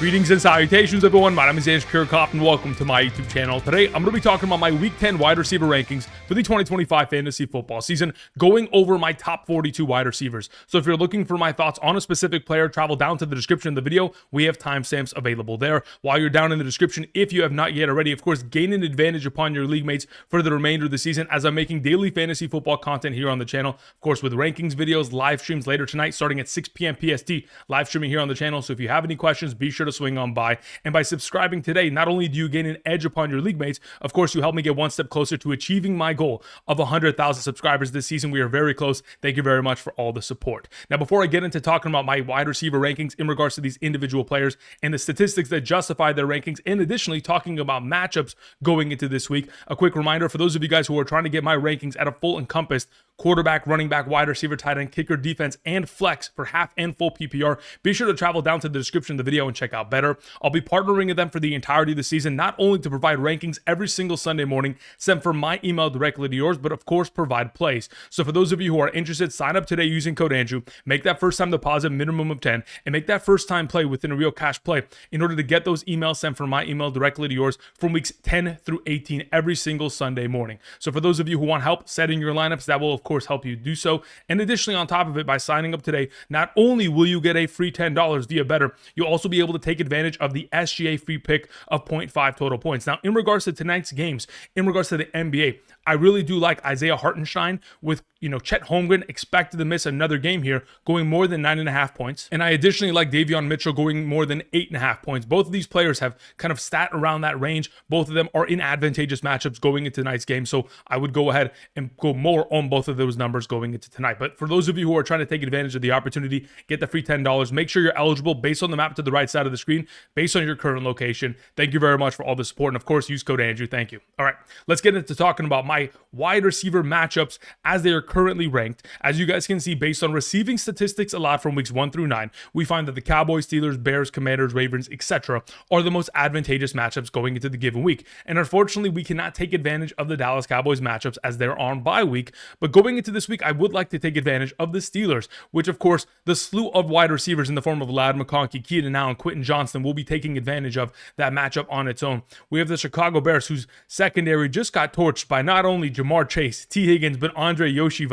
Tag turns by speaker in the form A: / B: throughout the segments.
A: Greetings and salutations, everyone. My name is Jaylen Waddle, and welcome to my YouTube channel. Today, I'm going to be talking about my Week 10 wide receiver rankings for the 2025 fantasy football season, going over my top 42 wide receivers. So if you're looking for my thoughts on a specific player, travel down to the description of the video. We have timestamps available there. While you're down in the description, if you have not yet already, of course, gain an advantage upon your league mates for the remainder of the season, as I'm making daily fantasy football content here on the channel. Of course, with rankings videos, live streams later tonight, starting at 6 p.m. PST, live streaming here on the channel. So if you have any questions, be sure to swing on by. And by subscribing today, not only do you gain an edge upon your league mates, of course, you help me get one step closer to achieving my goal of 100,000 subscribers this season. We are very close. Thank you very much for all the support. Now, before I get into talking about my wide receiver rankings in regards to these individual players and the statistics that justify their rankings, and additionally talking about matchups going into this week, a quick reminder for those of you guys who are trying to get my rankings at a full encompassed quarterback, running back, wide receiver, tight end, kicker, defense, and flex for half and full PPR. Be sure to travel down to the description of the video and check out Betr. I'll be partnering with them for the entirety of the season, not only to provide rankings every single Sunday morning sent from my email directly to yours, but of course provide plays. So for those of you who are interested, sign up today using code Andrew, make that first time deposit minimum of 10, and make that first time play within a real cash play in order to get those emails sent from my email directly to yours from weeks 10 through 18 every single Sunday morning. So for those of you who want help setting your lineups, that will of course help you do so. And additionally, on top of it, by signing up today, not only will you get a free $10 via Betr, you'll also be able to take advantage of the SGA free pick of 0.5 total points. Now, in regards to tonight's games, in regards to the NBA, I really do like Isaiah Hartenstein with, Chet Holmgren expected to miss another game here, going more than 9.5 points. And I additionally like Davion Mitchell going more than 8.5 points. Both of these players have kind of stat around that range. Both of them are in advantageous matchups going into tonight's game. So I would go ahead and go more on both of those numbers going into tonight. But for those of you who are trying to take advantage of the opportunity, get the free $10, make sure you're eligible based on the map to the right side of the screen, based on your current location. Thank you very much for all the support. And of course, use code Andrew. Thank you. All right, let's get into talking about my wide receiver matchups as they are currently ranked. As you guys can see, based on receiving statistics allowed from weeks 1 through 9, we find that the Cowboys, Steelers, Bears, Commanders, Ravens, etc. are the most advantageous matchups going into the given week. And unfortunately, we cannot take advantage of the Dallas Cowboys matchups as they're on bye week. But going into this week, I would like to take advantage of the Steelers, which of course, the slew of wide receivers in the form of McConkey, Keenan Allen, Quentin Johnston will be taking advantage of that matchup on its own. We have the Chicago Bears, whose secondary just got torched by not only Jamar Chase, T. Higgins, but Andre Yoshivas.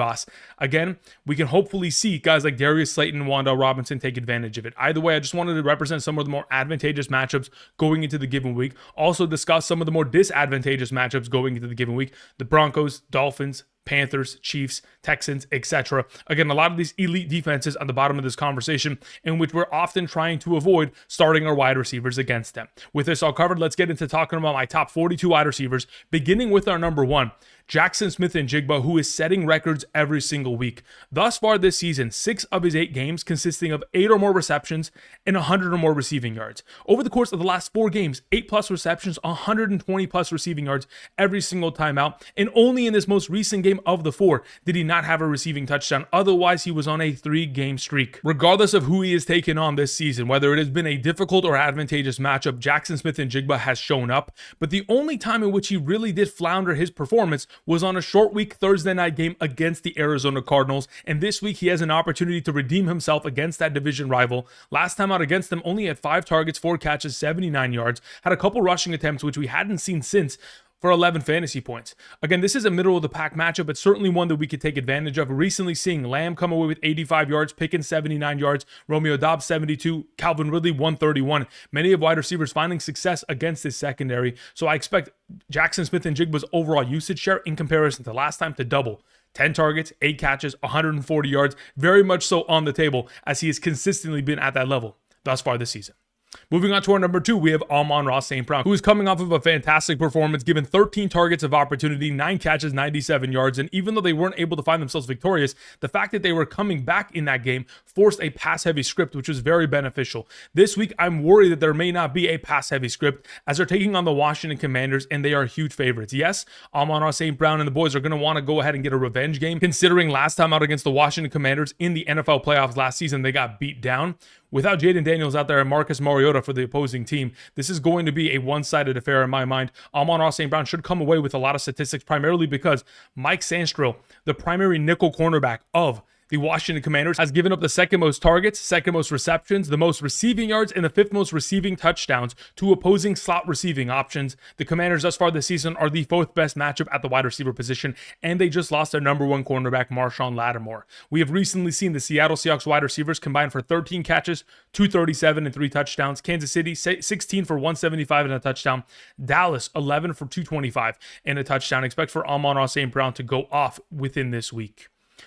A: Again, we can hopefully see guys like Darius Slayton and Wan'Dale Robinson take advantage of it. Either way, I just wanted to represent some of the more advantageous matchups going into the given week. Also discuss some of the more disadvantageous matchups going into the given week. The Broncos, Dolphins, Panthers, Chiefs, Texans, etc. Again, a lot of these elite defenses on the bottom of this conversation in which we're often trying to avoid starting our wide receivers against them. With this all covered, let's get into talking about my top 42 wide receivers, beginning with our number one, Jaxon Smith-Njigba, who is setting records every single week. Thus far this season, 6 of his 8 games consisting of 8 or more receptions and 100 or more receiving yards. Over the course of the last 4 games, 8 plus receptions, 120 plus receiving yards every single time out. And only in this most recent game of the 4 did he not have a receiving touchdown. Otherwise, he was on a 3-game streak. Regardless of who he has taken on this season, whether it has been a difficult or advantageous matchup, Jaxon Smith-Njigba has shown up. But the only time in which he really did flounder his performance was on a short week Thursday night game against the Arizona Cardinals, and this week he has an opportunity to redeem himself against that division rival. Last time out against them, only had 5 targets, 4 catches, 79 yards, had a couple rushing attempts, which we hadn't seen since, for 11 fantasy points. Again, this is a middle of the pack matchup, but certainly one that we could take advantage of. Recently seeing Lamb come away with 85 yards, Pickens 79 yards, Romeo Doubs 72, Calvin Ridley 131. Many of wide receivers finding success against this secondary. So I expect Jaxon Smith-Njigba's overall usage share in comparison to last time to double. 10 targets, 8 catches, 140 yards, very much so on the table as he has consistently been at that level thus far this season. Moving on to our number 2, we have Amon-Ra St, who is coming off of a fantastic performance, given 13 targets of opportunity, 9 catches, 97 yards. And even though they weren't able to find themselves victorious, the fact that they were coming back in that game forced a pass-heavy script, which was very beneficial. This week, I'm worried that there may not be a pass-heavy script as they're taking on the Washington Commanders, and they are huge favorites. Yes, Amon-Ra St. Brown and the boys are going to want to go ahead and get a revenge game, considering last time out against the Washington Commanders in the NFL playoffs last season, they got beat down. Without Jaden Daniels out there and Marcus Mariota for the opposing team, this is going to be a one-sided affair in my mind. Amon-Ra St. Brown should come away with a lot of statistics, primarily because Mike Sandstrill, the primary nickel cornerback of The Washington Commanders has given up the second most targets, second most receptions, the most receiving yards, and the fifth most receiving touchdowns to opposing slot receiving options. The Commanders thus far this season are the fourth best matchup at the wide receiver position, and they just lost their number one cornerback, Marshawn Lattimore. We have recently seen the Seattle Seahawks wide receivers combine for 13 catches, 237 and 3 touchdowns. Kansas City, 16 for 175 and a touchdown. Dallas, 11 for 225 and a touchdown. Expect for Amon-Ra St. Brown to go off within this week.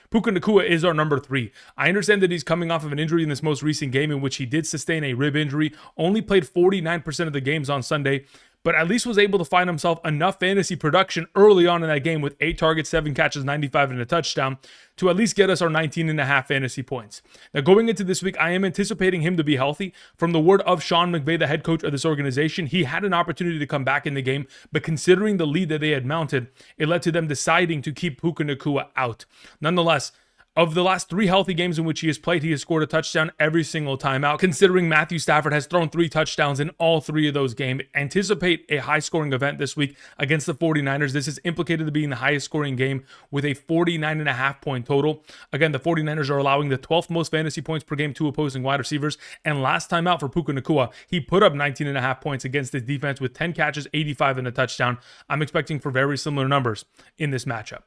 A: Puka Nacua is our number 3. I understand that he's coming off of an injury in this most recent game in which he did sustain a rib injury, only played 49% of the games on Sunday, but at least was able to find himself enough fantasy production early on in that game with 8 targets, 7 catches, 95 and a touchdown to at least get us our 19.5 fantasy points. Now, going into this week, I am anticipating him to be healthy. From the word of Sean McVay, the head coach of this organization, he had an opportunity to come back in the game, but considering the lead that they had mounted, it led to them deciding to keep Puka Nacua out. Nonetheless, of the last 3 healthy games in which he has played, he has scored a touchdown every single time out. Considering Matthew Stafford has thrown 3 touchdowns in all 3 of those games, anticipate a high-scoring event this week against the 49ers. This is implicated to being the highest-scoring game with a 49.5 point total. Again, the 49ers are allowing the 12th most fantasy points per game to opposing wide receivers. And last time out for Puka Nacua, he put up 19.5 points against this defense with 10 catches, 85 and a touchdown. I'm expecting for very similar numbers in this matchup.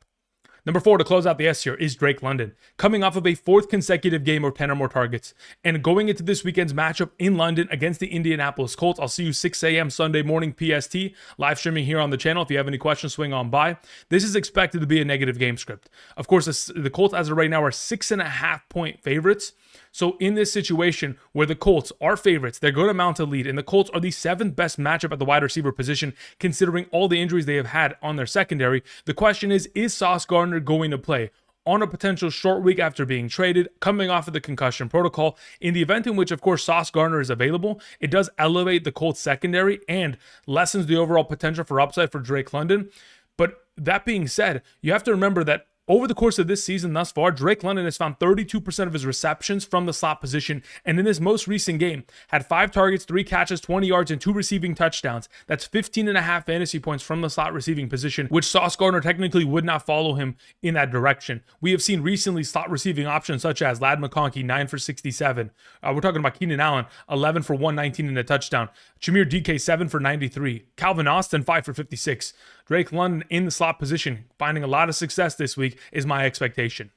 A: Number 4 to close out the S tier is Drake London, coming off of a 4th consecutive game of 10 or more targets. And going into this weekend's matchup in London against the Indianapolis Colts, I'll see you 6 a.m. Sunday morning PST, live streaming here on the channel. If you have any questions, swing on by. This is expected to be a negative game script. Of course, the Colts as of right now are 6.5 point favorites. So in this situation where the Colts are favorites, they're going to mount a lead, and the Colts are the 7th best matchup at the wide receiver position, considering all the injuries they have had on their secondary. The question is Sauce Gardner going to play on a potential short week after being traded, coming off of the concussion protocol? In the event in which, of course, Sauce Gardner is available, it does elevate the Colts secondary and lessens the overall potential for upside for Drake London. But that being said, you have to remember that over the course of this season thus far, Drake London has found 32% of his receptions from the slot position, and in this most recent game, had 5 targets, 3 catches, 20 yards, and 2 receiving touchdowns. That's 15.5 fantasy points from the slot receiving position, which Sauce Gardner technically would not follow him in that direction. We have seen recently slot receiving options such as Lad McConkey, 9 for 67. We're talking about Keenan Allen, 11 for 119 and a touchdown. Jameer DK, 7 for 93. Calvin Austin, 5 for 56. Drake London in the slot position, finding a lot of success this week, is my expectation.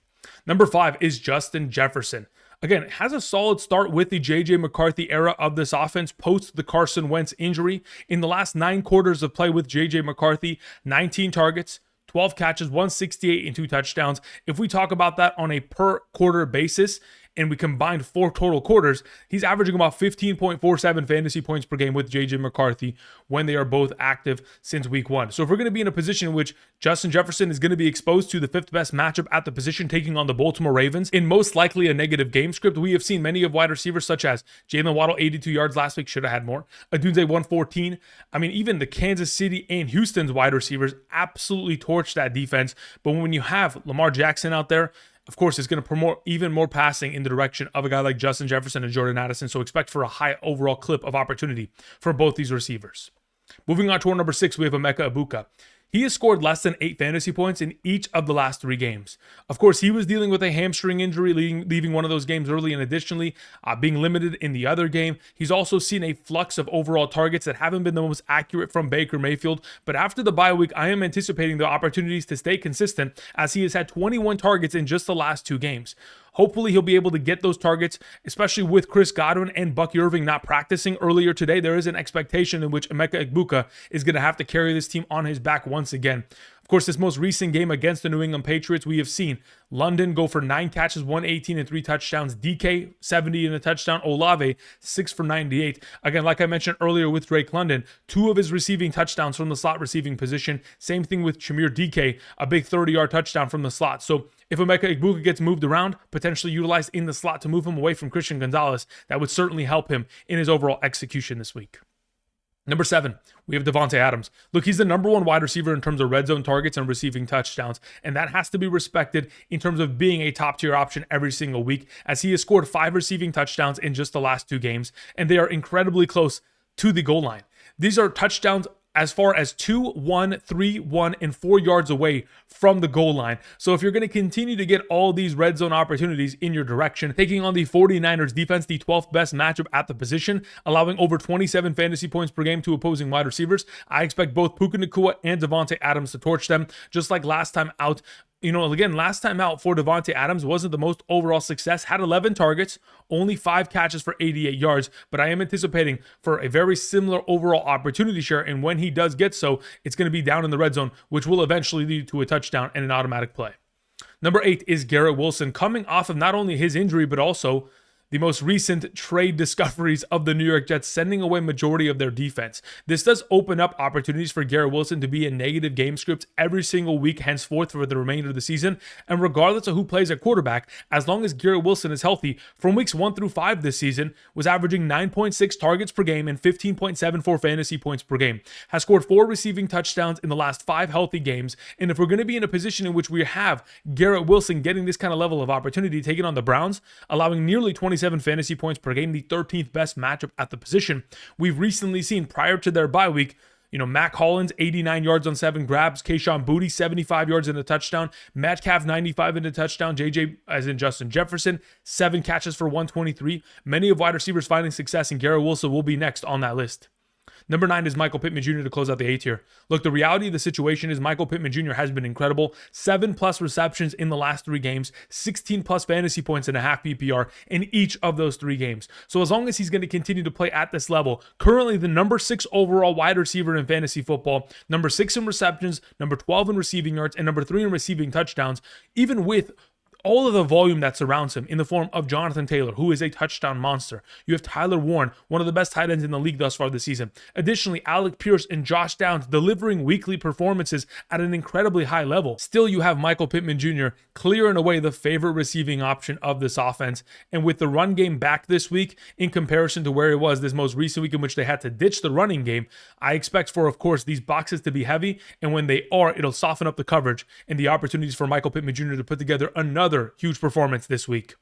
A: Number 5 is Justin Jefferson. Again, has a solid start with the J.J. McCarthy era of this offense post the Carson Wentz injury. In the last 9 quarters of play with J.J. McCarthy, 19 targets, 12 catches, 168 and 2 touchdowns. If we talk about that on a per quarter basis, and we combined 4 total quarters, he's averaging about 15.47 fantasy points per game with J.J. McCarthy when they are both active since week 1. So if we're going to be in a position in which Justin Jefferson is going to be exposed to the 5th best matchup at the position, taking on the Baltimore Ravens, in most likely a negative game script, we have seen many of wide receivers such as Jaylen Waddle, 82 yards last week, should have had more. Adunze, 114. I mean, even the Kansas City and Houston's wide receivers absolutely torched that defense. But when you have Lamar Jackson out there, of course, it's going to promote even more passing in the direction of a guy like Justin Jefferson and Jordan Addison, so expect for a high overall clip of opportunity for both these receivers. Moving on to our number 6, we have Emeka Egbuka. He has scored less than 8 fantasy points in each of the last 3 games. Of course, he was dealing with a hamstring injury, leaving one of those games early, and additionally, being limited in the other game. He's also seen a flux of overall targets that haven't been the most accurate from Baker Mayfield, but after the bye week, I am anticipating the opportunities to stay consistent as he has had 21 targets in just the last 2 games. Hopefully, he'll be able to get those targets, especially with Chris Godwin and Bucky Irving not practicing earlier today. There is an expectation in which Emeka Egbuka is going to have to carry this team on his back once again. Of course, this most recent game against the New England Patriots, we have seen London go for 9 catches, 118 and 3 touchdowns. DK, 70 and a touchdown. Olave, 6 for 98. Again, like I mentioned earlier with Drake London, 2 of his receiving touchdowns from the slot receiving position. Same thing with Jameer DK, a big 30-yard touchdown from the slot. So if Emeka Egbuka gets moved around, potentially utilized in the slot to move him away from Christian Gonzalez, that would certainly help him in his overall execution this week. Number 7, we have Davante Adams. Look, he's the number 1 wide receiver in terms of red zone targets and receiving touchdowns, and that has to be respected in terms of being a top-tier option every single week, as he has scored 5 receiving touchdowns in just the last 2 games, and they are incredibly close to the goal line. These are touchdowns as far as 2, 1, 3, 1, and 4 yards away from the goal line. So if you're going to continue to get all these red zone opportunities in your direction, taking on the 49ers defense, the 12th best matchup at the position, allowing over 27 fantasy points per game to opposing wide receivers, I expect both Puka Nacua and Davante Adams to torch them, just like last time out. Again, last time out for Davante Adams wasn't the most overall success, had 11 targets, only 5 catches for 88 yards, but I am anticipating for a very similar overall opportunity share, and when he does get so, it's going to be down in the red zone, which will eventually lead to a touchdown and an automatic play. Number 8 is Garrett Wilson, coming off of not only his injury, but also the most recent trade discoveries of the New York Jets, sending away majority of their defense. This does open up opportunities for Garrett Wilson to be in negative game scripts every single week henceforth for the remainder of the season. And regardless of who plays at quarterback, as long as Garrett Wilson is healthy, from weeks 1 through 5 this season, was averaging 9.6 targets per game and 15.74 fantasy points per game. Has scored 4 receiving touchdowns in the last 5 healthy games. And if we're going to be in a position in which we have Garrett Wilson getting this kind of level of opportunity, taking on the Browns, allowing nearly 27 fantasy points per game, the 13th best matchup at the position. We've recently seen, prior to their bye week, Matt Collins, 89 yards on 7 grabs. Kayshon Boutte, 75 yards and a touchdown. Metcalf, 95 and a touchdown. JJ, as in Justin Jefferson, 7 catches for 123. Many of wide receivers finding success, and Garrett Wilson will be next on that list. Number 9 is Michael Pittman Jr. to close out the A tier. Look, the reality of the situation is Michael Pittman Jr. has been incredible. 7+ receptions in the last 3 games, 16+ fantasy points and a half PPR in each of those 3 games. So as long as he's going to continue to play at this level, currently the number 6 overall wide receiver in fantasy football, number 6 in receptions, number 12 in receiving yards, and number 3 in receiving touchdowns, even with all of the volume that surrounds him in the form of Jonathan Taylor, who is a touchdown monster. You have Tyler Warren, one of the best tight ends in the league thus far this season. Additionally, Alec Pierce and Josh Downs delivering weekly performances at an incredibly high level. Still, you have Michael Pittman Jr. clearing away the favorite receiving option of this offense. And with the run game back this week, in comparison to where it was this most recent week in which they had to ditch the running game, I expect for, of course, these boxes to be heavy. And when they are, it'll soften up the coverage and the opportunities for Michael Pittman Jr. to put together another huge performance this week.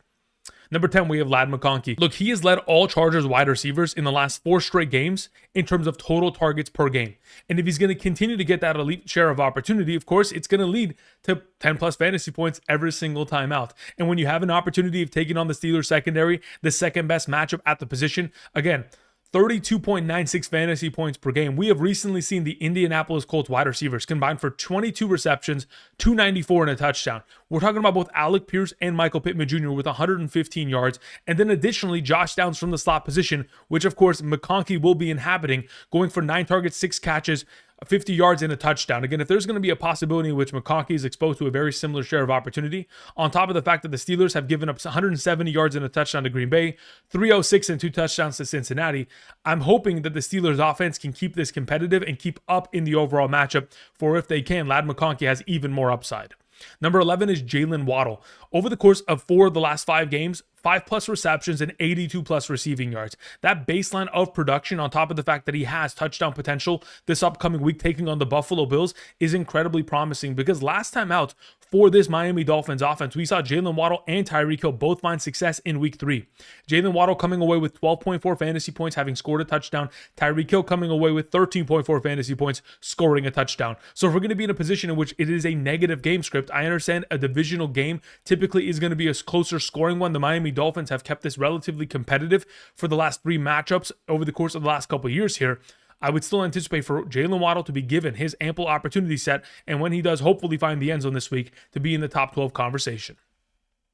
A: Number 10, we have Ladd McConkey. Look, he has led all Chargers wide receivers in the last 4 straight games in terms of total targets per game. And if he's going to continue to get that elite share of opportunity, of course, it's going to lead to 10+ fantasy points every single time out. And when you have an opportunity of taking on the Steelers secondary, the second best matchup at the position, again, 32.96 fantasy points per game. We have recently seen the Indianapolis Colts wide receivers combined for 22 receptions, 294 and a touchdown. We're talking about both Alec Pierce and Michael Pittman Jr. with 115 yards. And then additionally, Josh Downs from the slot position, which of course McConkey will be inhabiting, going for 9 targets, 6 catches, 50 yards and a touchdown. Again, if there's going to be a possibility in which McConkey is exposed to a very similar share of opportunity, on top of the fact that the Steelers have given up 170 yards and a touchdown to Green Bay, 306 and 2 touchdowns to Cincinnati, I'm hoping that the Steelers offense can keep this competitive and keep up in the overall matchup, for if they can, Ladd McConkey has even more upside. Number 11 is Jaylen Waddle. Over the course of 4 of the last 5 games, 5+ receptions and 82+ receiving yards. That baseline of production, on top of the fact that he has touchdown potential this upcoming week taking on the Buffalo Bills, is incredibly promising, because last time out for this Miami Dolphins offense, we saw Jaylen Waddle and Tyreek Hill both find success in week 3. Jaylen Waddle coming away with 12.4 fantasy points, having scored a touchdown. Tyreek Hill coming away with 13.4 fantasy points, scoring a touchdown. So if we're going to be in a position in which it is a negative game script, I understand a divisional game typically is going to be a closer scoring one. The Miami Dolphins have kept this relatively competitive for the last 3 matchups over the course of the last couple of years here. I would still anticipate for Jaylen Waddle to be given his ample opportunity set, and when he does hopefully find the end zone this week, to be in the top 12 conversation.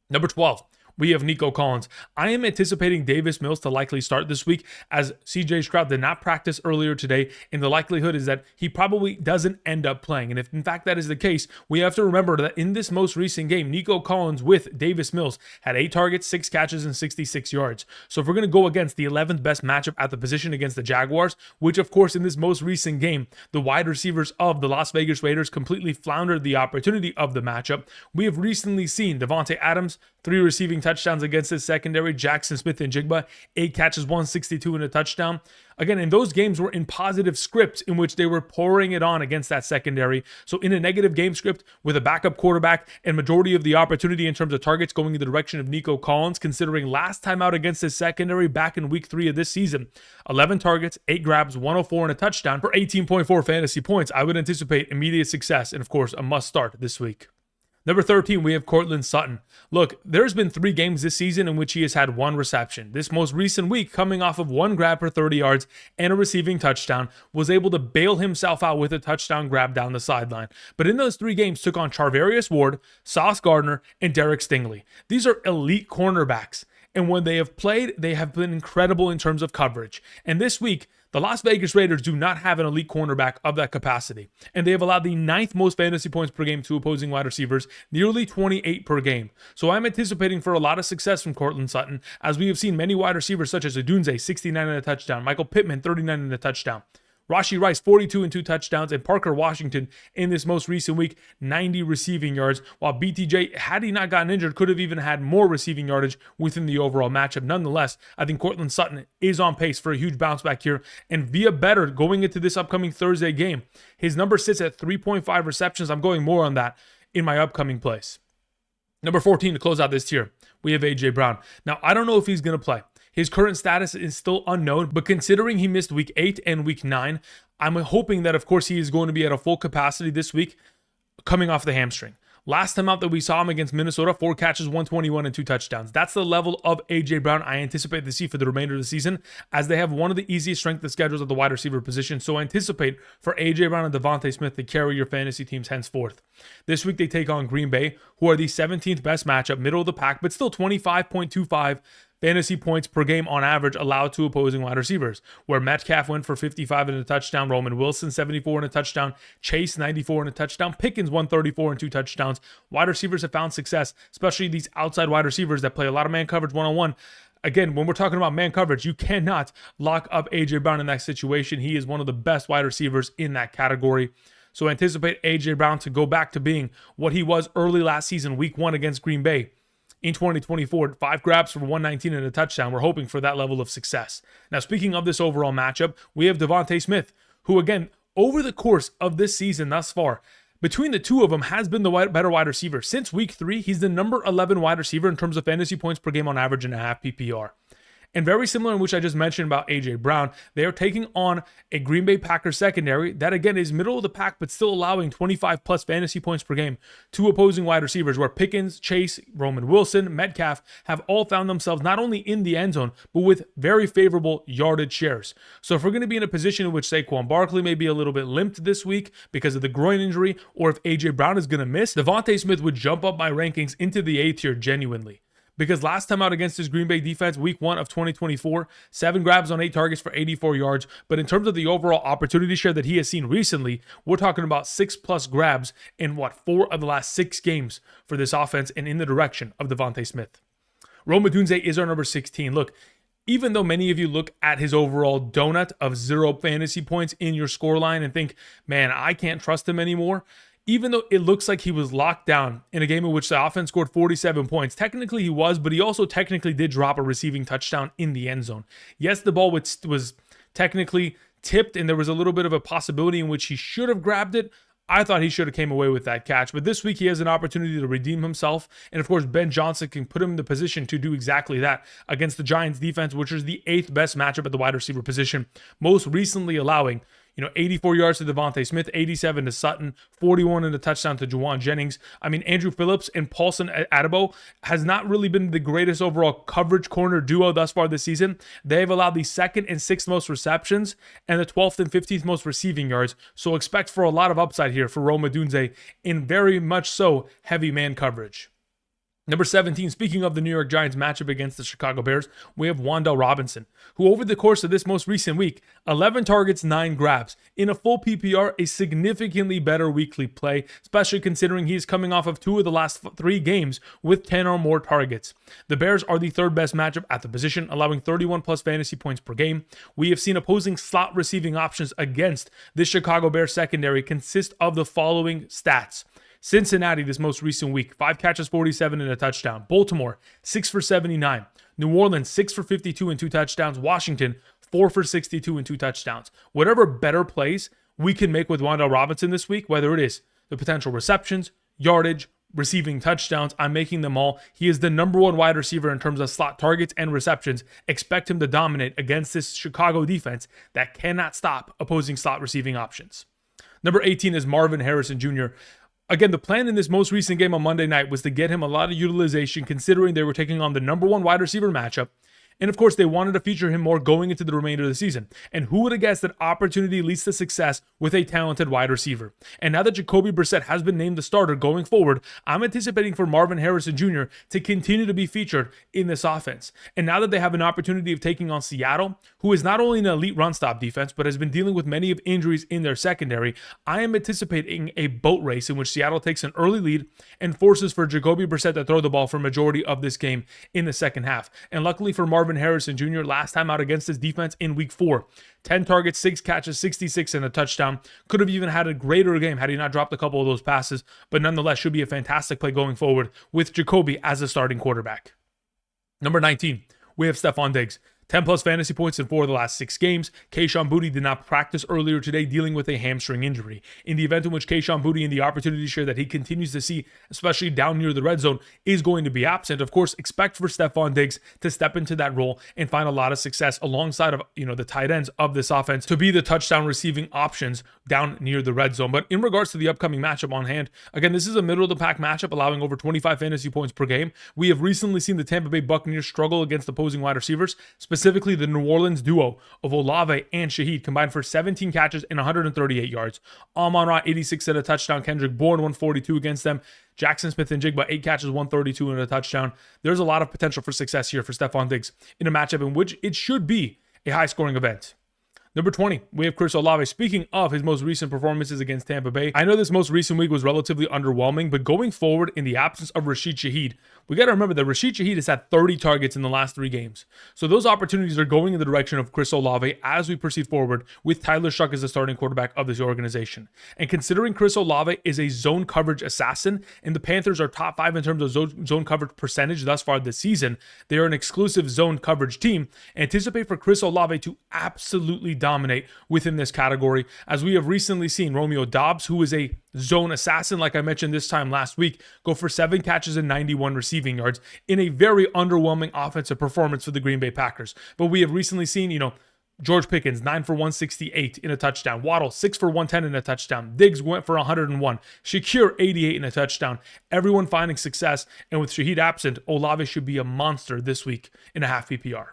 A: Number 12. We have Nico Collins. I am anticipating Davis Mills to likely start this week, as CJ Stroud did not practice earlier today, and the likelihood is that he probably doesn't end up playing. And if in fact that is the case, we have to remember that in this most recent game, Nico Collins with Davis Mills had 8 targets, 6 catches, and 66 yards. So if we're going to go against the 11th best matchup at the position against the Jaguars, which of course in this most recent game, the wide receivers of the Las Vegas Raiders completely floundered the opportunity of the matchup, we have recently seen Davante Adams, 3 receiving touchdowns against his secondary. Jaxon Smith-Njigba, 8 catches, 162 and a touchdown. Again, and those games were in positive scripts in which they were pouring it on against that secondary. So in a negative game script with a backup quarterback and majority of the opportunity in terms of targets going in the direction of Nico Collins, considering last time out against his secondary back in week 3 of this season, 11 targets, 8 grabs, 104 and a touchdown for 18.4 fantasy points. I would anticipate immediate success and, of course, a must start this week. Number 13, we have Courtland Sutton. Look, there's been 3 games this season in which he has had 1 reception. This most recent week, coming off of 1 grab for 30 yards and a receiving touchdown, was able to bail himself out with a touchdown grab down the sideline. But in those 3 games, took on Charvarius Ward, Sauce Gardner, and Derek Stingley. These are elite cornerbacks. And when they have played, they have been incredible in terms of coverage. And this week, the Las Vegas Raiders do not have an elite cornerback of that capacity. And they have allowed the 9th most fantasy points per game to opposing wide receivers, nearly 28 per game. So I'm anticipating for a lot of success from Courtland Sutton, as we have seen many wide receivers such as Odunze, 69 and a touchdown, Michael Pittman, 39 and a touchdown, Rashee Rice, 42 and 2 touchdowns, and Parker Washington in this most recent week, 90 receiving yards, while BTJ, had he not gotten injured, could have even had more receiving yardage within the overall matchup. Nonetheless, I think Courtland Sutton is on pace for a huge bounce back here, and via Betr going into this upcoming Thursday game, his number sits at 3.5 receptions. I'm going more on that in my upcoming plays. Number 14 to close out this tier, we have A.J. Brown. Now, I don't know if he's going to play. His current status is still unknown, but considering he missed week 8 and week 9, I'm hoping that, of course, he is going to be at a full capacity this week, coming off the hamstring. Last time out that we saw him against Minnesota, 4 catches, 121 and 2 touchdowns. That's the level of A.J. Brown I anticipate to see for the remainder of the season, as they have one of the easiest strength of schedules at the wide receiver position. So I anticipate for A.J. Brown and DeVonta Smith to carry your fantasy teams henceforth. This week they take on Green Bay, who are the 17th best matchup, middle of the pack, but still 25.25 fantasy points per game on average allowed to opposing wide receivers, where Metcalf went for 55 and a touchdown, Roman Wilson 74 and a touchdown, Chase 94 and a touchdown, Pickens 134 and 2 touchdowns. Wide receivers have found success, especially these outside wide receivers that play a lot of man coverage one-on-one. Again, when we're talking about man coverage, you cannot lock up A.J. Brown in that situation. He is one of the best wide receivers in that category. So anticipate A.J. Brown to go back to being what he was early last season, week 1 against Green Bay. In 2024, 5 grabs for 119 and a touchdown. We're hoping for that level of success. Now, speaking of this overall matchup, we have DeVonta Smith, who, again, over the course of this season thus far, between the two of them, has been the better wide receiver. Since week 3, he's the number 11 wide receiver in terms of fantasy points per game on average and a half PPR. And very similar in which I just mentioned about A.J. Brown, they are taking on a Green Bay Packers secondary that, again, is middle of the pack, but still allowing 25 plus fantasy points per game to opposing wide receivers, where Pickens, Chase, Roman Wilson, Metcalf have all found themselves not only in the end zone, but with very favorable yardage shares. So if we're going to be in a position in which Saquon Barkley may be a little bit limped this week because of the groin injury, or if A.J. Brown is going to miss, DeVonta Smith would jump up my rankings into the A tier genuinely. Because last time out against his Green Bay defense, week 1 of 2024, 7 grabs on 8 targets for 84 yards. But in terms of the overall opportunity share that he has seen recently, we're talking about 6 plus grabs in 4 of the last 6 games for this offense and in the direction of DeVonta Smith. Romeo Doubs is our number 16. Look, even though many of you look at his overall donut of 0 fantasy points in your scoreline and think, man, I can't trust him anymore, even though it looks like he was locked down in a game in which the offense scored 47 points, technically he was, but he also technically did drop a receiving touchdown in the end zone. Yes, the ball was technically tipped, and there was a little bit of a possibility in which he should have grabbed it. I thought he should have came away with that catch, but this week he has an opportunity to redeem himself, and of course Ben Johnson can put him in the position to do exactly that against the Giants defense, which is the 8th best matchup at the wide receiver position, most recently allowing 84 yards to DeVonta Smith, 87 to Sutton, 41 and a touchdown to Jauan Jennings. I mean, Andrew Phillips and Paulson Adebo has not really been the greatest overall coverage corner duo thus far this season. They've allowed the 2nd and 6th most receptions and the 12th and 15th most receiving yards. So expect for a lot of upside here for Romeo Doubs in very much so heavy man coverage. Number 17, speaking of the New York Giants matchup against the Chicago Bears, we have Wan'Dale Robinson, who over the course of this most recent week, 11 targets, 9 grabs. In a full PPR, a significantly better weekly play, especially considering he's coming off of 2 of the last 3 games with 10 or more targets. The Bears are the 3rd best matchup at the position, allowing 31 plus fantasy points per game. We have seen opposing slot receiving options against this Chicago Bears secondary consist of the following stats: Cincinnati, this most recent week, 5 catches, 47 and a touchdown. Baltimore, 6 for 79. New Orleans, 6 for 52 and 2 touchdowns. Washington, 4 for 62 and 2 touchdowns. Whatever better plays we can make with Wan'Dale Robinson this week, whether it is the potential receptions, yardage, receiving touchdowns, I'm making them all. He is the number 1 wide receiver in terms of slot targets and receptions. Expect him to dominate against this Chicago defense that cannot stop opposing slot receiving options. Number 18 is Marvin Harrison Jr. Again, the plan in this most recent game on Monday night was to get him a lot of utilization considering they were taking on the number 1 wide receiver matchup. And of course, they wanted to feature him more going into the remainder of the season. And who would have guessed that opportunity leads to success with a talented wide receiver? And now that Jacoby Brissett has been named the starter going forward, I'm anticipating for Marvin Harrison Jr. to continue to be featured in this offense. And now that they have an opportunity of taking on Seattle, who is not only an elite run-stop defense, but has been dealing with many of injuries in their secondary, I am anticipating a boat race in which Seattle takes an early lead and forces for Jacoby Brissett to throw the ball for a majority of this game in the second half. And luckily for Marvin Harrison Jr., last time out against this defense in week 4, 10 targets, 6 catches, 66 and a touchdown. Could have even had a greater game had he not dropped a couple of those passes, but nonetheless should be a fantastic play going forward with Jacoby as a starting quarterback. Number 19, we have Stefon Diggs. 10 plus fantasy points in 4 of the last 6 games. Kayshon Boutte did not practice earlier today dealing with a hamstring injury. In the event in which Kayshon Boutte and the opportunity share that he continues to see, especially down near the red zone, is going to be absent, of course, expect for Stefon Diggs to step into that role and find a lot of success alongside of, the tight ends of this offense to be the touchdown receiving options down near the red zone. But in regards to the upcoming matchup on hand, again, this is a middle of the pack matchup allowing over 25 fantasy points per game. We have recently seen the Tampa Bay Buccaneers struggle against opposing wide receivers, specifically the New Orleans duo of Olave and Shaheed combined for 17 catches and 138 yards. Amon-Ra 86 and a touchdown. Kendrick Bourne 142 against them. Jaxon Smith-Njigba 8 catches, 132 and a touchdown. There's a lot of potential for success here for Stefon Diggs in a matchup in which it should be a high-scoring event. Number 20, we have Chris Olave. Speaking of his most recent performances against Tampa Bay, I know this most recent week was relatively underwhelming, but going forward in the absence of Rashid Shaheed, we got to remember that Rashid Shaheed has had 30 targets in the last 3 games. So those opportunities are going in the direction of Chris Olave as we proceed forward with Tyler Shough as the starting quarterback of this organization. And considering Chris Olave is a zone coverage assassin, and the Panthers are top 5 in terms of zone coverage percentage thus far this season, they are an exclusive zone coverage team. Anticipate for Chris Olave to absolutely dominate within this category, as we have recently seen Romeo Doubs, who is a zone assassin, like I mentioned this time last week, go for 7 catches and 91 receiving yards in a very underwhelming offensive performance for the Green Bay Packers. But we have recently seen, George Pickens, 9 for 168 in a touchdown. Waddle, 6 for 110 in a touchdown. Diggs went for 101. Shakir, 88 in a touchdown. Everyone finding success, and with Shaheed absent, Olave should be a monster this week in a half PPR.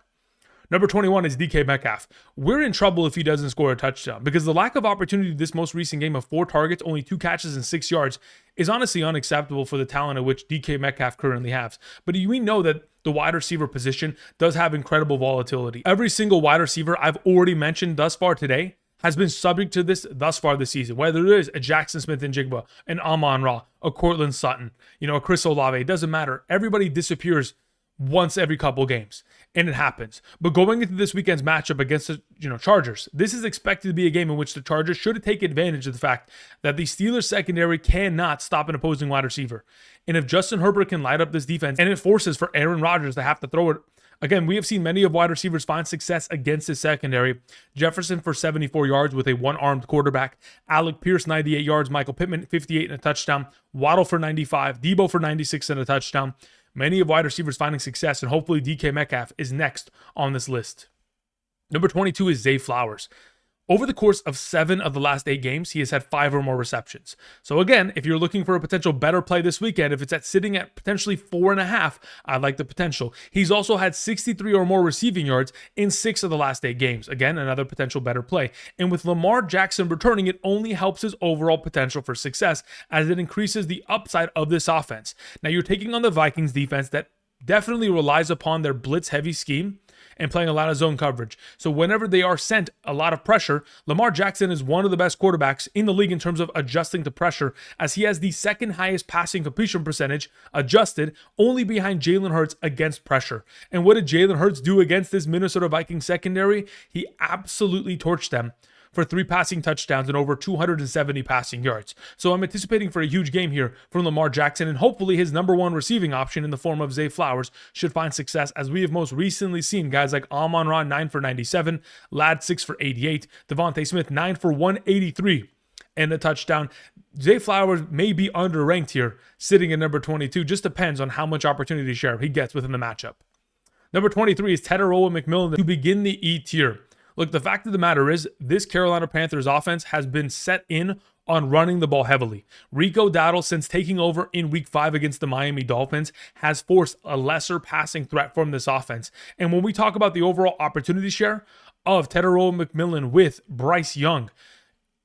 A: Number 21 is DK Metcalf. We're in trouble if he doesn't score a touchdown, because the lack of opportunity this most recent game of 4 targets, only 2 catches and 6 yards is honestly unacceptable for the talent at which DK Metcalf currently has. But we know that the wide receiver position does have incredible volatility. Every single wide receiver I've already mentioned thus far today has been subject to this thus far this season, whether it is a Jaxon Smith-Njigba, an Amon-Ra, a Courtland Sutton, a Chris Olave. It doesn't matter. Everybody disappears once every couple games, and it happens. But going into this weekend's matchup against the Chargers, this is expected to be a game in which the Chargers should take advantage of the fact that the Steelers secondary cannot stop an opposing wide receiver. And if Justin Herbert can light up this defense, and it forces for Aaron Rodgers to have to throw it, again, we have seen many of wide receivers find success against his secondary. Jefferson for 74 yards with a one-armed quarterback. Alec Pierce, 98 yards. Michael Pittman, 58 and a touchdown. Waddle for 95. Deebo for 96 and a touchdown. Many of wide receivers finding success, and hopefully DK Metcalf is next on this list. Number 22 is Zay Flowers. Over the course of 7 of the last 8 games, he has had 5 or more receptions. So again, if you're looking for a potential better play this weekend, if it's sitting at potentially 4.5, I like the potential. He's also had 63 or more receiving yards in 6 of the last 8 games. Again, another potential better play. And with Lamar Jackson returning, it only helps his overall potential for success as it increases the upside of this offense. Now you're taking on the Vikings defense that definitely relies upon their blitz-heavy scheme and playing a lot of zone coverage. So whenever they are sent a lot of pressure, Lamar Jackson is one of the best quarterbacks in the league in terms of adjusting to pressure, as he has the second highest passing completion percentage adjusted, only behind Jalen Hurts against pressure. And what did Jalen Hurts do against this Minnesota Vikings secondary? He absolutely torched them for 3 passing touchdowns and over 270 passing yards. So I'm anticipating for a huge game here from Lamar Jackson, and hopefully his number one receiving option in the form of Zay Flowers should find success, as we have most recently seen guys like Amon-Ra 9 for 97, Ladd 6 for 88, DeVonta Smith 9 for 183 and a touchdown. Zay Flowers may be underranked here, sitting at number 22. Just depends on how much opportunity share he gets within the matchup. Number 23 is Tetairoa McMillan to begin the E tier. Look, the fact of the matter is, this Carolina Panthers offense has been set in on running the ball heavily. Rico Dowdle, since taking over in week 5 against the Miami Dolphins, has forced a lesser passing threat from this offense. And when we talk about the overall opportunity share of Tetairoa McMillan with Bryce Young,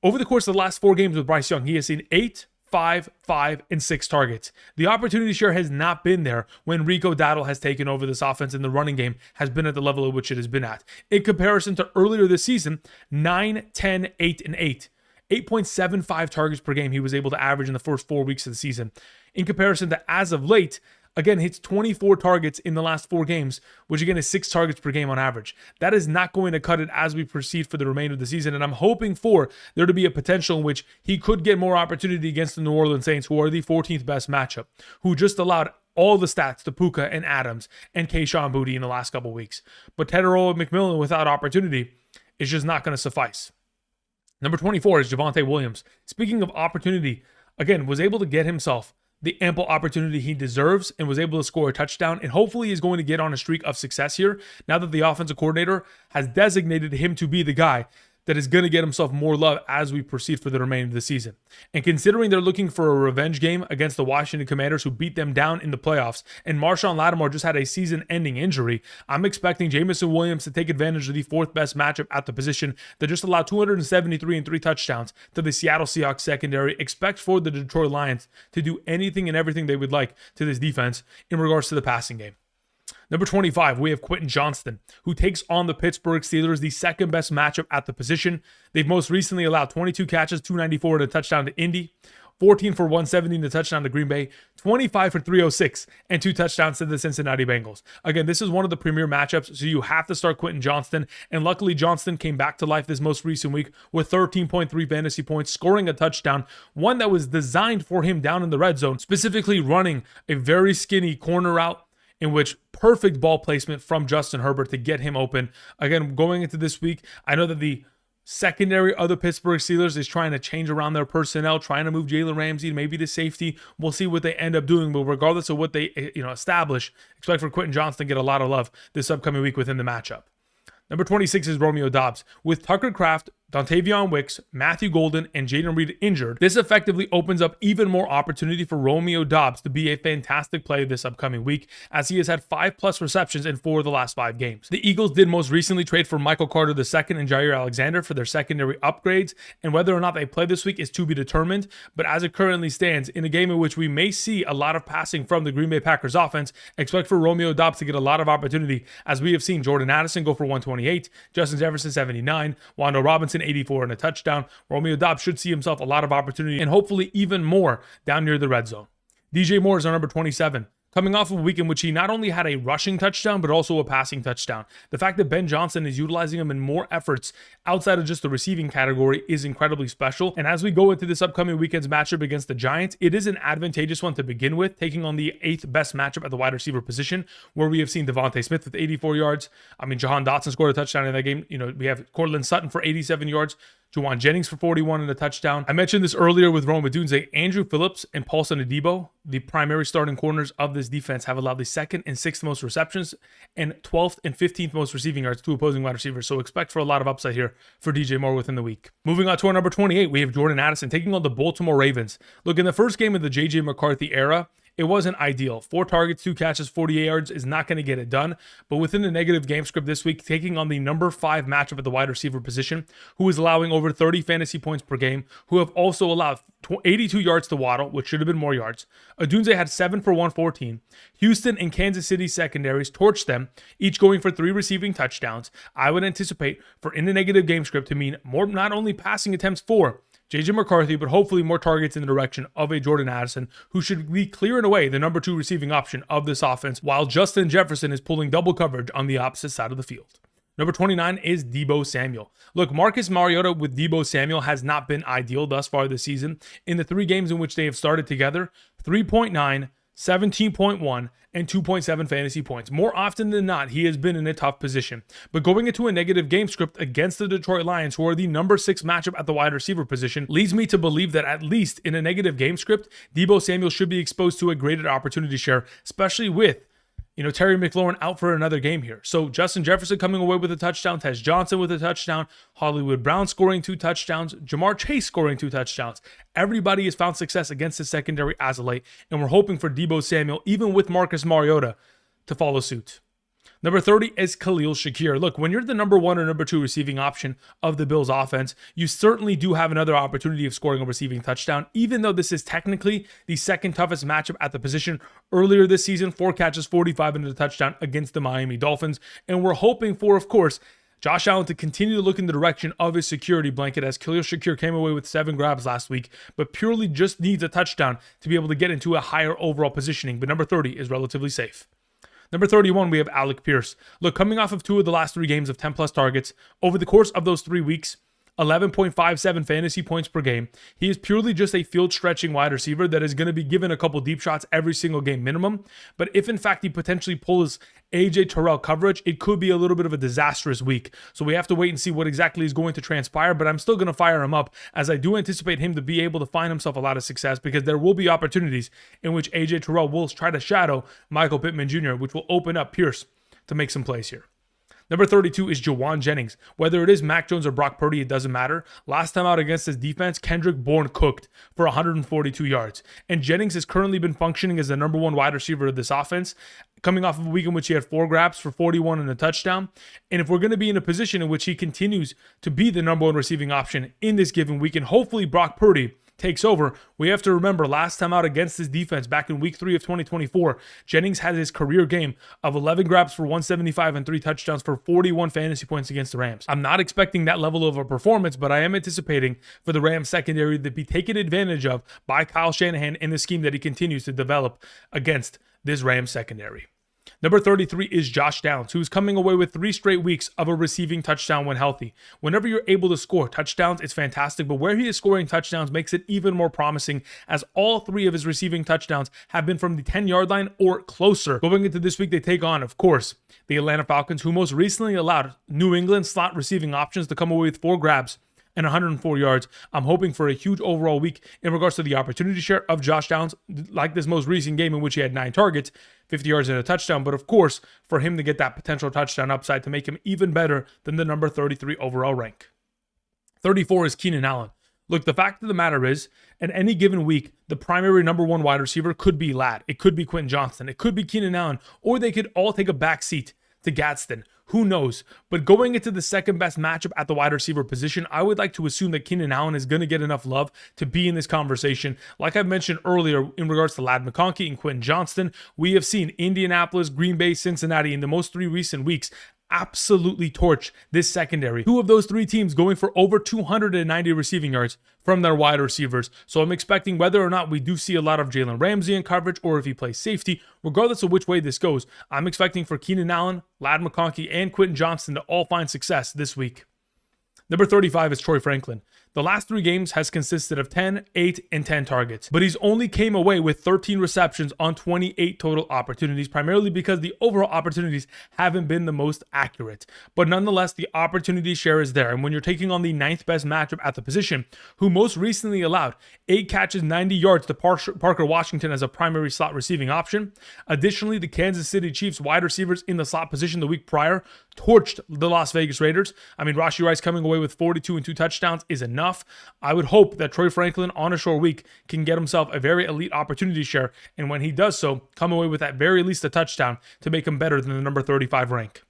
A: over the course of the last 4 games with Bryce Young, he has seen 8, 5, 5, and 6 targets. The opportunity share has not been there when Rico Dowdle has taken over this offense, and the running game has been at the level at which it has been at. In comparison to earlier this season, 9, 10, 8, and 8. 8.75 targets per game he was able to average in the first 4 weeks of the season. In comparison to as of late, again, hits 24 targets in the last 4 games, which again is 6 targets per game on average. That is not going to cut it as we proceed for the remainder of the season, and I'm hoping for there to be a potential in which he could get more opportunity against the New Orleans Saints, who are the 14th best matchup, who just allowed all the stats to Puka and Adams and Kayshon Boutte in the last couple weeks. But Tetairoa McMillan without opportunity is just not going to suffice. Number 24 is Javonte Williams. Speaking of opportunity, again, was able to get himself the ample opportunity he deserves and was able to score a touchdown, and hopefully is going to get on a streak of success here now that the offensive coordinator has designated him to be the guy that is going to get himself more love as we proceed for the remainder of the season. And considering they're looking for a revenge game against the Washington Commanders, who beat them down in the playoffs, and Marshawn Lattimore just had a season-ending injury, I'm expecting Jameson Williams to take advantage of the 4th best matchup at the position that just allowed 273 and 3 touchdowns to the Seattle Seahawks secondary. Expect for the Detroit Lions to do anything and everything they would like to this defense in regards to the passing game. Number 25, we have Quentin Johnston, who takes on the Pittsburgh Steelers, the 2nd best matchup at the position. They've most recently allowed 22 catches, 294 and a touchdown to Indy, 14 for 170 and a touchdown to Green Bay, 25 for 306 and 2 touchdowns to the Cincinnati Bengals. Again, this is one of the premier matchups, so you have to start Quentin Johnston, and luckily Johnston came back to life this most recent week with 13.3 fantasy points, scoring a touchdown, one that was designed for him down in the red zone, specifically running a very skinny corner route, in which perfect ball placement from Justin Herbert to get him open. Again, going into this week, I know that the secondary of the Pittsburgh Steelers is trying to change around their personnel, trying to move Jalen Ramsey maybe to safety. We'll see what they end up doing, but regardless of what they establish, expect for Quentin Johnston to get a lot of love this upcoming week within the matchup. Number 26 is Romeo Doubs. With Tucker Kraft, Dontavion Wicks, Matthew Golden, and Jaden Reed injured, this effectively opens up even more opportunity for Romeo Doubs to be a fantastic play this upcoming week, as he has had 5+ receptions in 4 of the last 5 games. The Eagles did most recently trade for Michael Carter II and Jair Alexander for their secondary upgrades, and whether or not they play this week is to be determined, but as it currently stands, in a game in which we may see a lot of passing from the Green Bay Packers offense, expect for Romeo Doubs to get a lot of opportunity, as we have seen Jordan Addison go for 128, Justin Jefferson 79, Wan'Dale Robinson 84 and a touchdown. Romeo Doubs should see himself a lot of opportunity and hopefully even more down near the red zone. DJ Moore is our number 27. Coming off of a week in which he not only had a rushing touchdown, but also a passing touchdown. The fact that Ben Johnson is utilizing him in more efforts outside of just the receiving category is incredibly special. And as we go into this upcoming weekend's matchup against the Giants, it is an advantageous one to begin with, taking on the 8th best matchup at the wide receiver position, where we have seen DeVonta Smith with 84 yards. Jahan Dotson scored a touchdown in that game. We have Courtland Sutton for 87 yards. Jauan Jennings for 41 and a touchdown. I mentioned this earlier with Rome Doubs. Andrew Phillips and Paulson Adebo, the primary starting corners of this defense, have allowed the 2nd and 6th most receptions and 12th and 15th most receiving yards to opposing wide receivers. So expect for a lot of upside here for DJ Moore within the week. Moving on to our number 28, we have Jordan Addison taking on the Baltimore Ravens. Look, in the first game of the J.J. McCarthy era, it wasn't ideal. 4 targets, 2 catches, 48 yards is not going to get it done. But within the negative game script this week, taking on the number 5 matchup at the wide receiver position, who is allowing over 30 fantasy points per game, who have also allowed 82 yards to Waddle, which should have been more yards. Odunze had 7 for 114. Houston and Kansas City secondaries torched them, each going for 3 receiving touchdowns. I would anticipate for in the negative game script to mean more not only passing attempts for J.J. McCarthy, but hopefully more targets in the direction of a Jordan Addison, who should be clearing away the number 2 receiving option of this offense, while Justin Jefferson is pulling double coverage on the opposite side of the field. Number 29 is Deebo Samuel. Look, Marcus Mariota with Deebo Samuel has not been ideal thus far this season. In the 3 games in which they have started together, 3.9, 17.1, and 2.7 fantasy points. More often than not, he has been in a tough position. But going into a negative game script against the Detroit Lions, who are the number 6 matchup at the wide receiver position, leads me to believe that at least in a negative game script, Deebo Samuel should be exposed to a greater opportunity share, especially with Terry McLaurin out for another game here. So Justin Jefferson coming away with a touchdown, Tez Johnson with a touchdown, Hollywood Brown scoring 2 touchdowns, Jamar Chase scoring 2 touchdowns. Everybody has found success against the secondary as of late, and we're hoping for Deebo Samuel, even with Marcus Mariota, to follow suit. Number 30 is Khalil Shakir. Look, when you're the number 1 or number 2 receiving option of the Bills offense, you certainly do have another opportunity of scoring a receiving touchdown, even though this is technically the second toughest matchup at the position. Earlier this season, 4 catches, 45 and a touchdown against the Miami Dolphins. And we're hoping for, of course, Josh Allen to continue to look in the direction of his security blanket, as Khalil Shakir came away with 7 grabs last week, but purely just needs a touchdown to be able to get into a higher overall positioning. But number 30 is relatively safe. Number 31, we have Alec Pierce. Look, coming off of 2 of the last 3 games of 10-plus targets, over the course of those 3 weeks, 11.57 fantasy points per game. He is purely just a field-stretching wide receiver that is going to be given a couple deep shots every single game minimum. But if, in fact, he potentially pulls A.J. Terrell coverage, it could be a little bit of a disastrous week. So we have to wait and see what exactly is going to transpire, but I'm still going to fire him up, as I do anticipate him to be able to find himself a lot of success, because there will be opportunities in which A.J. Terrell will try to shadow Michael Pittman Jr., which will open up Pierce to make some plays here. Number 32 is Jauan Jennings. Whether it is Mac Jones or Brock Purdy, it doesn't matter. Last time out against his defense, Kendrick Bourne cooked for 142 yards. And Jennings has currently been functioning as the number 1 wide receiver of this offense, coming off of a week in which he had 4 grabs for 41 and a touchdown. And if we're going to be in a position in which he continues to be the number 1 receiving option in this given week, and hopefully Brock Purdy takes over, we have to remember last time out against his defense back in week 3 of 2024, Jennings had his career game of 11 grabs for 175 and 3 touchdowns for 41 fantasy points against the Rams. I'm not expecting that level of a performance, but I am anticipating for the Rams secondary to be taken advantage of by Kyle Shanahan in the scheme that he continues to develop against this Rams secondary. Number 33 is Josh Downs, who's coming away with 3 straight weeks of a receiving touchdown when healthy. Whenever you're able to score touchdowns, it's fantastic, but where he is scoring touchdowns makes it even more promising, as all 3 of his receiving touchdowns have been from the 10-yard line or closer. Going into this week, they take on, of course, the Atlanta Falcons, who most recently allowed New England slot receiving options to come away with 4 grabs and 104 yards. I'm hoping for a huge overall week in regards to the opportunity share of Josh Downs, like this most recent game in which he had 9 targets, 50 yards and a touchdown. But of course, for him to get that potential touchdown upside to make him even better than the number 33 overall rank. 34 is Keenan Allen. Look, the fact of the matter is, in any given week, the primary number 1 wide receiver could be Ladd. It could be Quentin Johnston. It could be Keenan Allen, or they could all take a back seat to Gadsden. Who knows? But going into the second best matchup at the wide receiver position, I would like to assume that Keenan Allen is going to get enough love to be in this conversation. Like I've mentioned earlier in regards to Ladd McConkey and Quentin Johnston, we have seen Indianapolis, Green Bay, Cincinnati in the most 3 recent weeks absolutely torch this secondary. 2 of those 3 teams going for over 290 receiving yards from their wide receivers. So I'm expecting, whether or not we do see a lot of Jalen Ramsey in coverage or if he plays safety, regardless of which way this goes, I'm expecting for Keenan Allen, Ladd McConkey, and Quentin Johnston to all find success this week. Number 35 is Troy Franklin. The last 3 games has consisted of 10, 8, and 10 targets, but he's only came away with 13 receptions on 28 total opportunities, primarily because the overall opportunities haven't been the most accurate. But nonetheless, the opportunity share is there, and when you're taking on the 9th best matchup at the position, who most recently allowed 8 catches, 90 yards to Parker Washington as a primary slot receiving option. Additionally, the Kansas City Chiefs wide receivers in the slot position the week prior torched the Las Vegas Raiders. I mean, Rashid Rice coming away with 42 and 2 touchdowns is enough. I would hope that Troy Franklin on a short week can get himself a very elite opportunity share, and when he does so, come away with at very least a touchdown to make him better than the number 35 rank.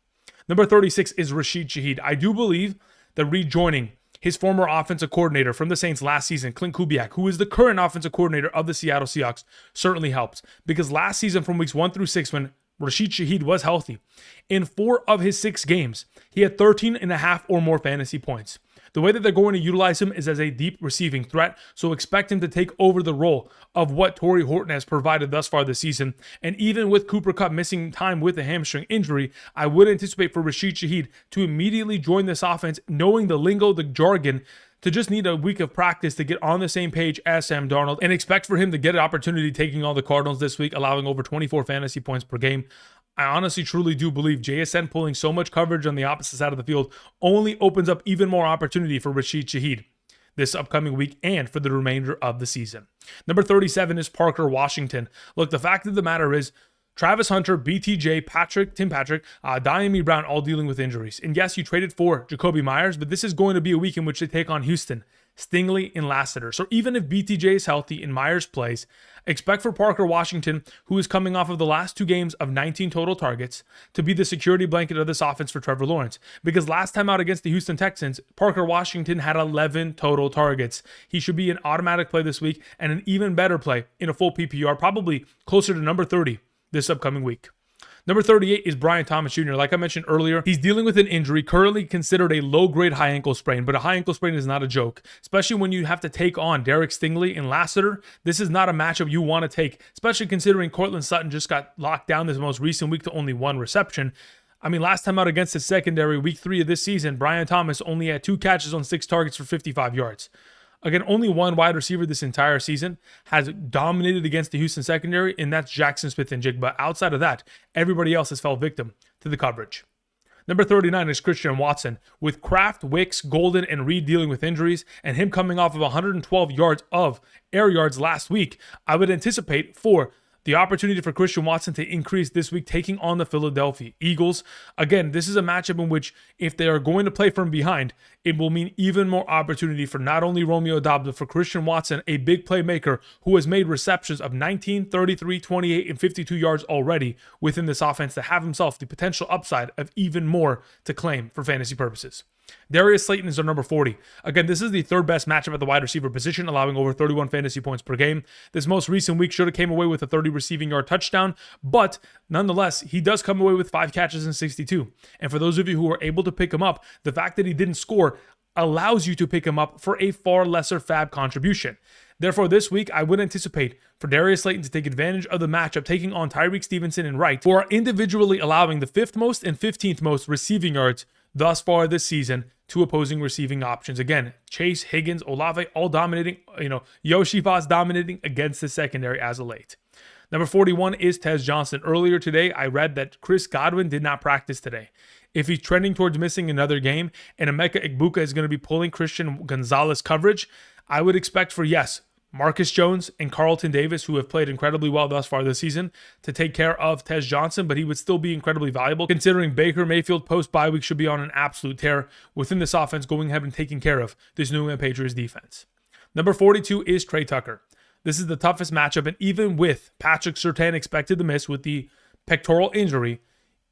A: Number 36 is Rashid Shaheed. I do believe that rejoining his former offensive coordinator from the Saints last season, Clint Kubiak, who is the current offensive coordinator of the Seattle Seahawks, certainly helps, because last season from weeks 1 through 6, when Rashid Shaheed was healthy, in 4 of his 6 games, he had 13.5 or more fantasy points. The way that they're going to utilize him is as a deep receiving threat, so expect him to take over the role of what Torrey Horton has provided thus far this season. And even with Cooper Kupp missing time with a hamstring injury, I would anticipate for Rashid Shaheed to immediately join this offense, knowing the lingo, the jargon, to just need a week of practice to get on the same page as Sam Darnold, and expect for him to get an opportunity taking on the Cardinals this week, allowing over 24 fantasy points per game. I honestly truly do believe JSN pulling so much coverage on the opposite side of the field only opens up even more opportunity for Rashid Shaheed this upcoming week and for the remainder of the season. Number 37 is Parker Washington. Look, the fact of the matter is, Travis Hunter, BTJ, Tim Patrick, Diami Brown all dealing with injuries. And yes, you traded for Jakobi Meyers, but this is going to be a week in which they take on Houston, Stingley, and Lassiter. So even if BTJ is healthy and Myers plays, expect for Parker Washington, who is coming off of the last 2 games of 19 total targets, to be the security blanket of this offense for Trevor Lawrence. Because last time out against the Houston Texans, Parker Washington had 11 total targets. He should be an automatic play this week and an even better play in a full PPR, probably closer to number 30 this upcoming week. Number 38 is Brian Thomas Jr. Like I mentioned earlier, he's dealing with an injury currently considered a low-grade high ankle sprain, but a high ankle sprain is not a joke, especially when you have to take on Derek Stingley and Lassiter. This is not a matchup you want to take, especially considering Courtland Sutton just got locked down this most recent week to only 1 reception. I mean, last time out against the secondary, week 3 of this season, Brian Thomas only had 2 catches on 6 targets for 55 yards. Again, only one wide receiver this entire season has dominated against the Houston secondary, and that's Jaxon Smith-Njigba. Outside of that, everybody else has fell victim to the coverage. Number 39 is Christian Watson. With Kraft, Wicks, Golden, and Reed dealing with injuries, and him coming off of 112 yards of air yards last week, I would anticipate for the opportunity for Christian Watson to increase this week, taking on the Philadelphia Eagles. Again, this is a matchup in which if they are going to play from behind, it will mean even more opportunity for not only Romeo Doubs, but for Christian Watson, a big playmaker who has made receptions of 19, 33, 28, and 52 yards already within this offense, to have himself the potential upside of even more to claim for fantasy purposes. Darius Slayton is our number 40. Again, this is the 3rd best matchup at the wide receiver position, allowing over 31 fantasy points per game. This most recent week should have came away with a 30 receiving yard touchdown, but nonetheless, he does come away with 5 catches and 62. And for those of you who are able to pick him up, the fact that he didn't score allows you to pick him up for a far lesser fab contribution. Therefore, this week, I would anticipate for Darius Slayton to take advantage of the matchup, taking on Tyreek Stevenson and Wright, who are individually allowing the 5th most and 15th most receiving yards thus far this season to opposing receiving options. Again, Chase, Higgins, Olave, all dominating, Yoshifas dominating against the secondary as of late. Number 41 is Tez Johnson. Earlier today, I read that Chris Godwin did not practice today. If he's trending towards missing another game and Emeka Egbuka is going to be pulling Christian Gonzalez coverage, I would expect for, yes, Marcus Jones and Carlton Davis, who have played incredibly well thus far this season, to take care of Tez Johnson, but he would still be incredibly valuable considering Baker Mayfield post-bye week should be on an absolute tear within this offense, going ahead and taking care of this New England Patriots defense. Number 42 is Tre Tucker. This is the toughest matchup, and even with Patrick Surtain expected to miss with the pectoral injury,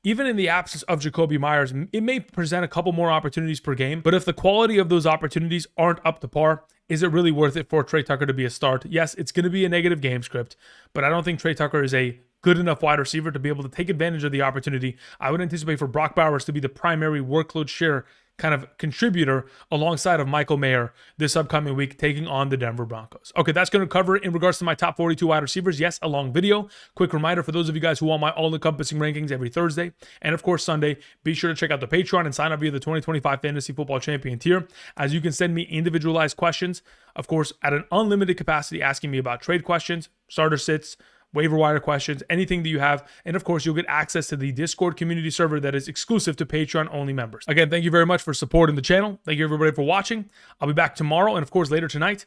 A: even in the absence of Jakobi Meyers, it may present a couple more opportunities per game, but if the quality of those opportunities aren't up to par, is it really worth it for Tre Tucker to be a start? Yes, it's going to be a negative game script, but I don't think Tre Tucker is a good enough wide receiver to be able to take advantage of the opportunity. I would anticipate for Brock Bowers to be the primary workload share kind of contributor alongside of Michael Mayer this upcoming week, taking on the Denver Broncos. Okay, that's going to cover it in regards to my top 42 wide receivers. Yes, a long video. Quick reminder for those of you guys who want my all-encompassing rankings every Thursday and, of course, Sunday, be sure to check out the Patreon and sign up via the 2025 Fantasy Football Champion tier, as you can send me individualized questions, of course, at an unlimited capacity, asking me about trade questions, starter sits, waiver wire questions, anything that you have. And of course, you'll get access to the Discord community server that is exclusive to Patreon only members. Again, thank you very much for supporting the channel. Thank you everybody for watching. I'll be back tomorrow and of course later tonight,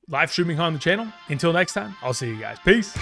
A: live streaming on the channel. Until next time, I'll see you guys. Peace.